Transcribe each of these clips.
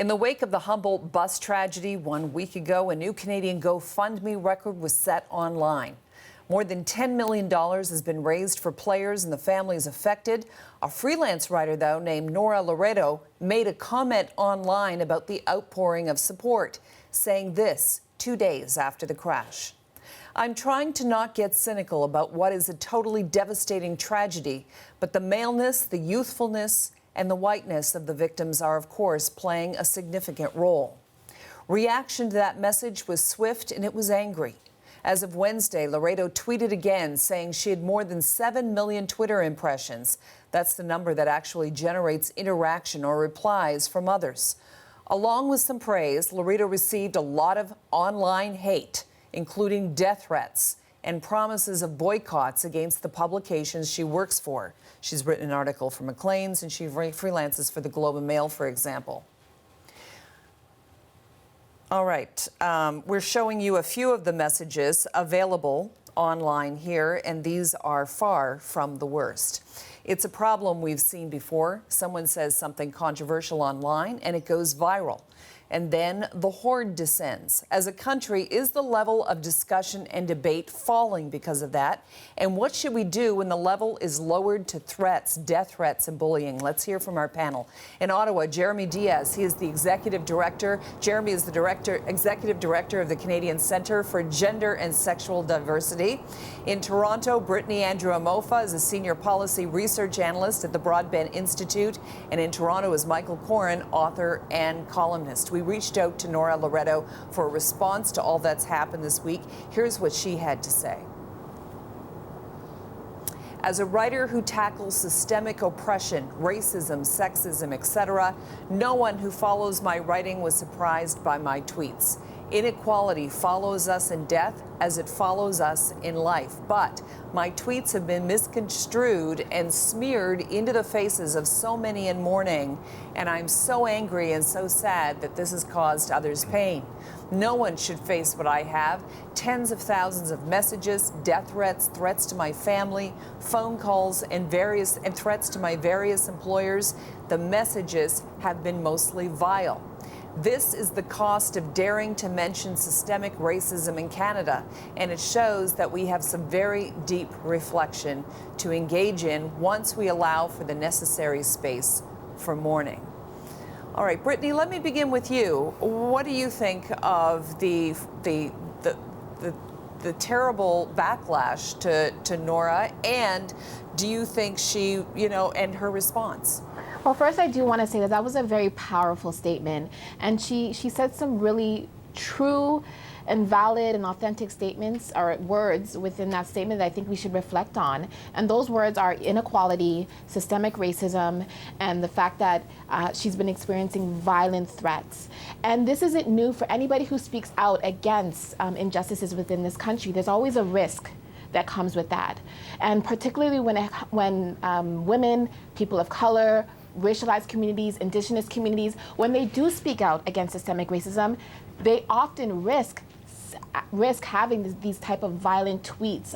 In the wake of the Humboldt bus tragedy 1 week ago, a new Canadian GoFundMe record was set online. More than $10 million has been raised for players and the families affected. A freelance writer, though, named Nora Laredo, made a comment online about the outpouring of support, saying this 2 days after the crash. "I'm trying to not get cynical about what is a totally devastating tragedy, but the maleness, the youthfulness, and the whiteness of the victims are, of course, playing a significant role." Reaction to that message was swift and it was angry. As of Wednesday, Laredo tweeted again, saying she had more than 7 million Twitter impressions. That's the number that actually generates interaction or replies from others. Along with some praise, Laredo received a lot of online hate, including death threats and promises of boycotts against the publications she works for. She's written an article for Maclean's and she freelances for the Globe and Mail, for example. All right, we're showing you a few of the messages available online here, and these are far from the worst. It's a problem we've seen before. Someone says something controversial online and it goes viral. And then the horde descends. As a country, is the level of discussion and debate falling because of that? And what should we do when the level is lowered to threats, death threats, and bullying? Let's hear from our panel. In Ottawa, Jeremy Diaz, he is the executive director. Jeremy is the executive director of the Canadian Centre for Gender and Sexual Diversity. In Toronto, Brittany Andrew-Amofa is a senior policy research analyst at the Broadbent Institute. And in Toronto is Michael Coren, author and columnist. We reached out to Nora Laredo for a response to all that's happened this week. Here's what she had to say. As a writer who tackles systemic oppression, racism, sexism, etc., no one who follows my writing was surprised by my tweets. Inequality follows us in death as it follows us in life. But my tweets have been misconstrued and smeared into the faces of so many in mourning. And I'm so angry and so sad that this has caused others pain. No one should face what I have. Tens of thousands of messages, death threats, threats to my family, phone calls, and threats to my various employers. The messages have been mostly vile. This is the cost of daring to mention systemic racism in Canada, and it shows that we have some very deep reflection to engage in once we allow for the necessary space for mourning. All right, Brittany, let me begin with you. What do you think of the terrible backlash to Nora, and do you think she, and her response? Well, first, I do want to say that that was a very powerful statement, and she said some really true and valid and authentic statements or words within that statement that I think we should reflect on. And those words are inequality, systemic racism, and the fact that she's been experiencing violent threats. And this isn't new for anybody who speaks out against injustices within this country. There's always a risk that comes with that. And particularly when women, people of color, racialized communities, indigenous communities, when they do speak out against systemic racism, they often risk having these type of violent tweets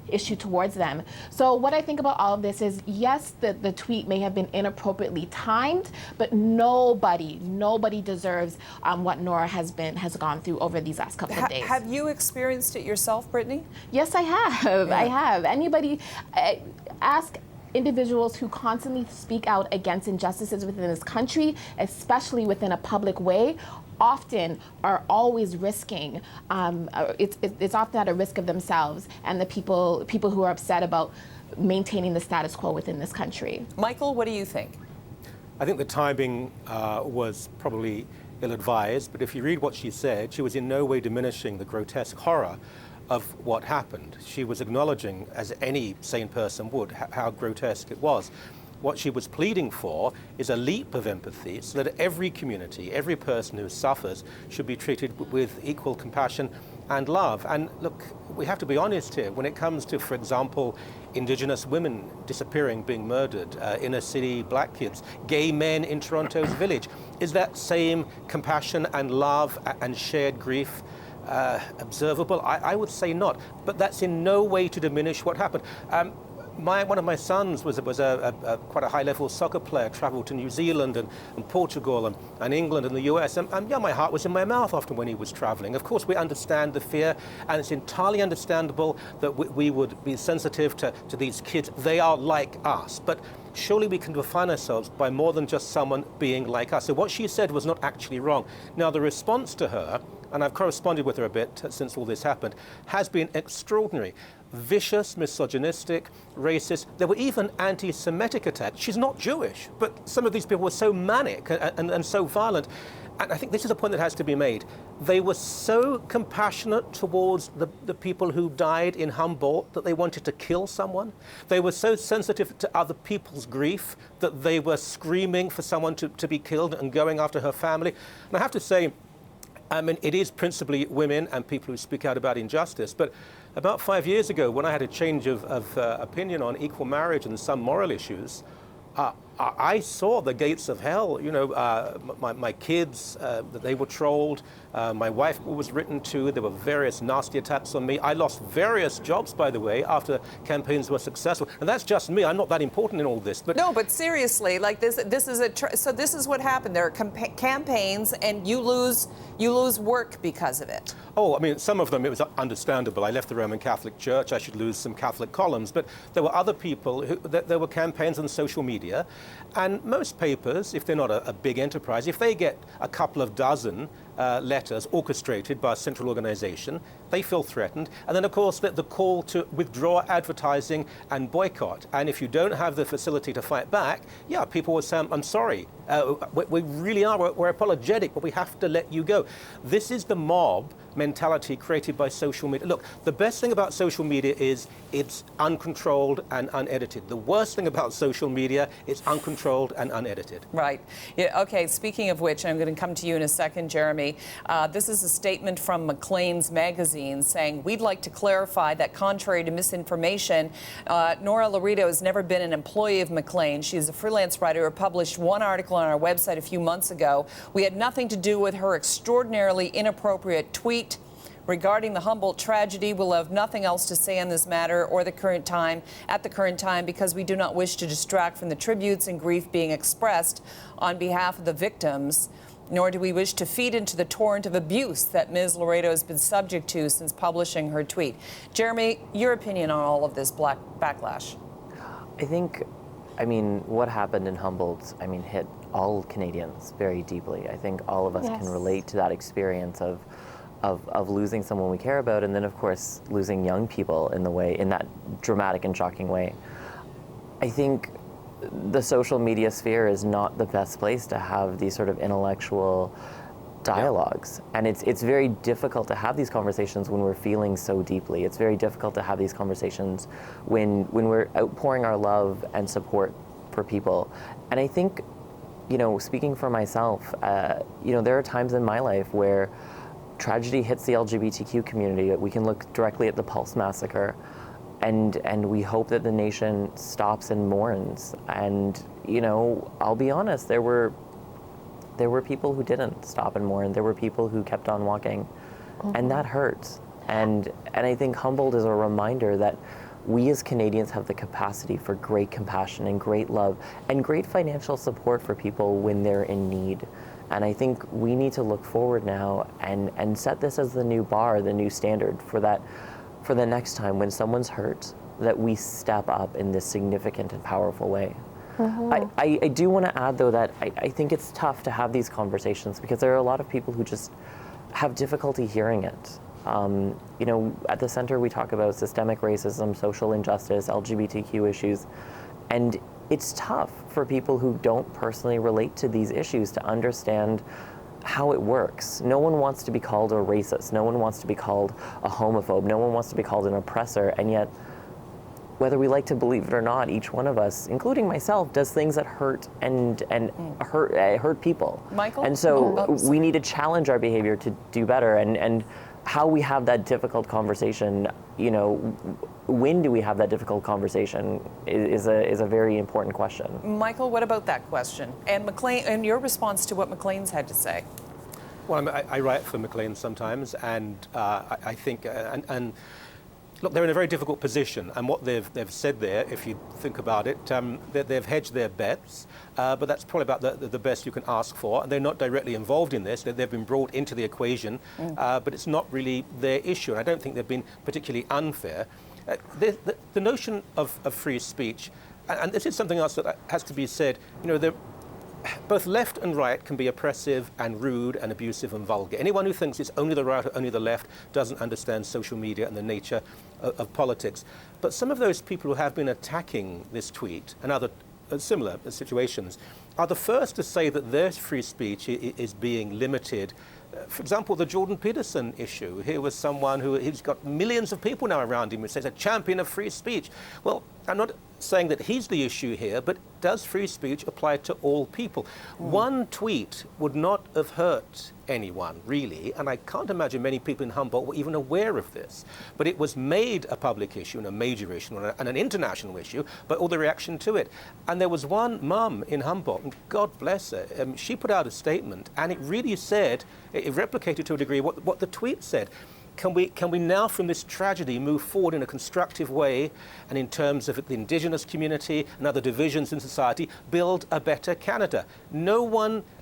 issued towards them. So what I think about all of this is, yes, the tweet may have been inappropriately timed, but nobody deserves what Nora has gone through over these last couple of days. Have you experienced it yourself, Brittany? Yes, I have. Yeah. I have. Anybody, ask individuals who constantly speak out against injustices within this country, especially within a public way, often are always risking, it's often at a risk of themselves and the people who are upset about maintaining the status quo within this country. Michael, what do you think? I think the timing was probably ill-advised, but if you read what she said, she was in no way diminishing the grotesque horror of what happened. She was acknowledging, as any sane person would, how grotesque it was. What she was pleading for is a leap of empathy so that every community, every person who suffers should be treated with equal compassion and love. And look, we have to be honest here. When it comes to, for example, Indigenous women disappearing, being murdered, inner city black kids, gay men in Toronto's village, is that same compassion and love and shared grief observable? I would say not, but that's in no way to diminish what happened. one of my sons was quite a high-level soccer player, traveled to New Zealand and Portugal and England and the US. And yeah, my heart was in my mouth often when he was traveling. Of course, we understand the fear, and it's entirely understandable that we would be sensitive to these kids. They are like us. But surely we can define ourselves by more than just someone being like us. So what she said was not actually wrong. Now, the response to her, and I've corresponded with her a bit since all this happened, has been extraordinary. Vicious, misogynistic, racist. There were even anti-Semitic attacks. She's not Jewish, but some of these people were so manic and so violent. And I think this is a point that has to be made. They were so compassionate towards the people who died in Humboldt that they wanted to kill someone. They were so sensitive to other people's grief that they were screaming for someone to be killed and going after her family. And I have to say, I mean, it is principally women and people who speak out about injustice. But about 5 years ago, when I had a change of opinion on equal marriage and some moral issues, I saw the gates of hell. You know, my kids, they were trolled. My wife was written to. There were various nasty attacks on me. I lost various jobs, by the way, after campaigns were successful. And that's just me. I'm not that important in all this. But no, but seriously, like this is so this is what happened. There are campaigns, and you lose work because of it. Oh, I mean, some of them, it was understandable. I left the Roman Catholic Church. I should lose some Catholic columns. But there were other people there were campaigns on social media. And most papers, if they're not a big enterprise, if they get a couple of dozen letters orchestrated by a central organization, they feel threatened. And then, of course, the call to withdraw advertising and boycott. And if you don't have the facility to fight back, yeah, people will say, I'm sorry. We really are. We're apologetic, but we have to let you go. This is the mob mentality created by social media. Look, the best thing about social media is it's uncontrolled and unedited. The worst thing about social media is uncontrolled and unedited. Right. Yeah, okay, speaking of which, I'm going to come to you in a second, Jeremy. This is a statement from Maclean's magazine saying, we'd like to clarify that contrary to misinformation, Nora Laredo has never been an employee of Maclean. She's a freelance writer who published one article on our website a few months ago. We had nothing to do with her extraordinarily inappropriate tweet regarding the Humboldt tragedy. We'll have nothing else to say on this matter or at the current time because we do not wish to distract from the tributes and grief being expressed on behalf of the victims, nor do we wish to feed into the torrent of abuse that Ms. Laredo has been subject to since publishing her tweet. Jeremy, your opinion on all of this backlash? I mean, what happened in Humboldt, hit all Canadians very deeply. I think all of us can relate to that experience of losing someone we care about, and then of course losing young people in that dramatic and shocking way. I think the social media sphere is not the best place to have these sort of intellectual dialogues. And it's very difficult to have these conversations when we're feeling so deeply. It's very difficult to have these conversations when we're outpouring our love and support for people. And I think, speaking for myself, there are times in my life where tragedy hits the LGBTQ community. We can look directly at the Pulse massacre, and we hope that the nation stops and mourns. And I'll be honest, there were people who didn't stop and mourn. There were people who kept on walking, and that hurts. And I think Humboldt is a reminder that we as Canadians have the capacity for great compassion and great love and great financial support for people when they're in need. And I think we need to look forward now and set this as the new bar, the new standard for the next time when someone's hurt, that we step up in this significant and powerful way. I do want to add, though, that I think it's tough to have these conversations because there are a lot of people who just have difficulty hearing it. At the center we talk about systemic racism, social injustice, LGBTQ issues, and it's tough for people who don't personally relate to these issues to understand how it works. No one wants to be called a racist. No one wants to be called a homophobe. No one wants to be called an oppressor. And yet, whether we like to believe it or not, each one of us, including myself, does things that hurt and hurt people. Michael? And so we need to challenge our behavior to do better. And how we have that difficult conversation, when do we have that difficult conversation is a very important question. Michael, what about that question? And Maclean, and your response to what Maclean's had to say? Well, I write for Maclean sometimes, and I think, and Look, they're in a very difficult position, and what they've said there, if you think about it, they've hedged their bets, but that's probably about the best you can ask for. And they're not directly involved in this. They've been brought into the equation, but it's not really their issue. And I don't think they've been particularly unfair. The notion of free speech, and this is something else that has to be said, both left and right can be oppressive and rude and abusive and vulgar. Anyone who thinks it's only the right or only the left doesn't understand social media and the nature of politics. But some of those people who have been attacking this tweet and other similar situations are the first to say that their free speech is being limited. For example, the Jordan Peterson issue. Here was someone who's got millions of people now around him who says a champion of free speech. Well, I'm not saying that he's the issue here, but does free speech apply to all people? One tweet would not have hurt anyone, really, and I can't imagine many people in Humboldt were even aware of this. But it was made a public issue and a major issue and an international issue, but all the reaction to it. And there was one mum in Humboldt, and God bless her, she put out a statement, and it really said, it replicated to a degree what the tweet said. Can we now, from this tragedy, move forward in a constructive way, and in terms of the indigenous community and other divisions in society, build a better Canada?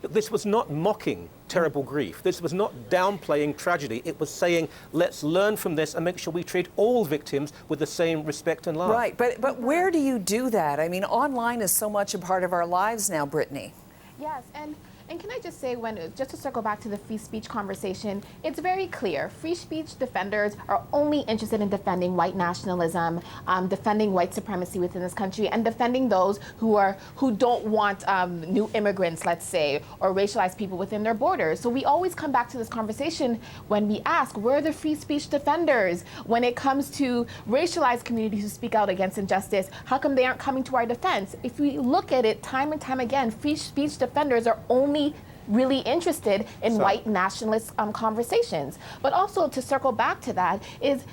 This was not mocking terrible grief. This was not downplaying tragedy. It was saying, let's learn from this and make sure we treat all victims with the same respect and love. Right, but where do you do that? I mean, online is so much a part of our lives now, Brittany. Yes, and can I just say, just to circle back to the free speech conversation, it's very clear. Free speech defenders are only interested in defending white nationalism, defending white supremacy within this country, and defending those who don't want new immigrants, let's say, or racialized people within their borders. So we always come back to this conversation when we ask, where are the free speech defenders? When it comes to racialized communities who speak out against injustice, how come they aren't coming to our defense? If we look at it time and time again, free speech defenders are only really interested in white nationalist conversations. But also, to circle back to that, is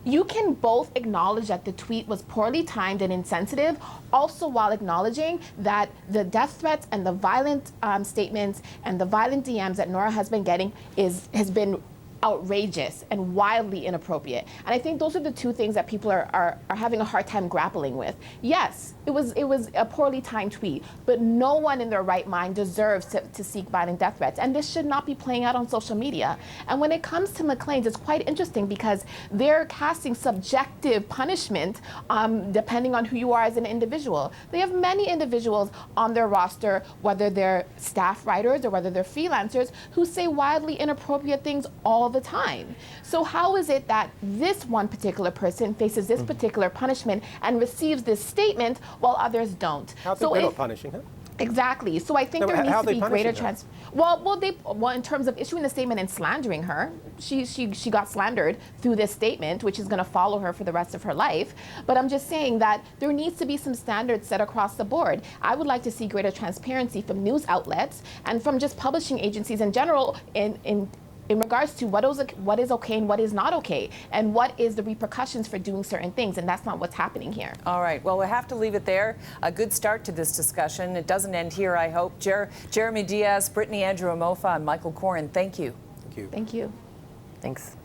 you can both acknowledge that the tweet was poorly timed and insensitive, also while acknowledging that the death threats and the violent statements and the violent DMs that Nora has been getting has been outrageous and wildly inappropriate. And I think those are the two things that people are having a hard time grappling with. Yes, it was a poorly timed tweet, but no one in their right mind deserves to seek violent death threats. And this should not be playing out on social media. And when it comes to McLean's, it's quite interesting because they're casting subjective punishment depending on who you are as an individual. They have many individuals on their roster, whether they're staff writers or whether they're freelancers, who say wildly inappropriate things all the time. So how is it that this one particular person faces this particular punishment and receives this statement while others don't? So we're not punishing her? Exactly. So I think there needs to be greater Well, in terms of issuing a statement and slandering her, she got slandered through this statement, which is going to follow her for the rest of her life. But I'm just saying that there needs to be some standards set across the board. I would like to see greater transparency from news outlets and from just publishing agencies in general in regards to what is okay and what is not okay, and what is the repercussions for doing certain things, and that's not what's happening here. All right, well, we have to leave it there. A good start to this discussion. It doesn't end here, I hope. Jeremy Diaz, Brittany Andrew Amofa, and Michael Corin, thank you. Thank you. Thank you. Thanks.